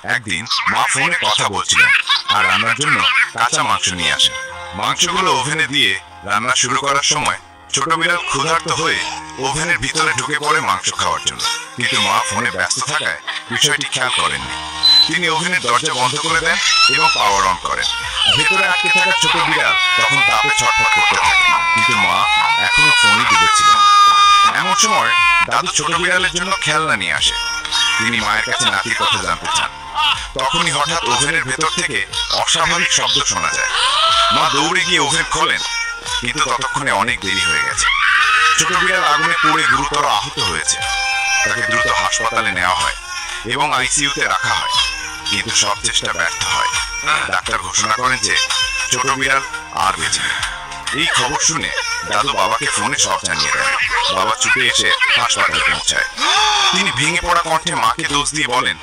একদিন মা ফোনে কথা বলছিলেন আর রান্নার জন্য কাঁচা মাংস নিয়ে আসেন। মাংসগুলো ওভেনে দিয়ে রান্না শুরু করার সময় ছোট বিড়াল ক্ষুধার্ত হয়ে ওভেনের ভিতরে ঢুকে পড়ে মাংস খাওয়ার জন্য। কিন্তু মা ফোনে ব্যস্ত থাকায় বিষয়টি খেয়াল করেননি। তিনি ওভেনের দরজা বন্ধ করে দেন এবং পাওয়ার অন করেন। ভেতরে আটকে থাকা ছোট বিড়াল তখন তাপে ছটফট করতে থাকে, কিন্তু মা এখনো ফোনে ডুবেছিলেন। এমন সময় দাদু ছোট বিড়ালের জন্য খেলনা নিয়ে আসে। তিনি মায়ের কাছে নাতির কথা জানতে চান। তখনই হঠাৎ ওভেনের ভেতর থেকে অস্বাভাবিক শব্দ শোনা যায়। মা দৌড়ে গিয়ে ওভেন খোলেন, কিন্তু ততক্ষণে অনেক দেরি হয়ে গেছে। ছোট বিড়াল আগুনে পুড়ে গুরুতর আহত হয়েছে। তাকে দ্রুত হাসপাতালে নেওয়া হয় এবং আইসিইউতে রাখা হয়, কিন্তু সব চেষ্টা ব্যর্থ হয়। ডাক্তার ঘোষণা করেন যে ছোট বিড়াল আর বেঁচে নেই। এই খবর শুনে দাদু বাবাকে ফোনে সব জানিয়ে দেন। বাবা ছুটে এসে হাসপাতালে পৌঁছায়। তিনি ভেঙে পড়া কণ্ঠে মাকে দোষ দিয়ে বলেন,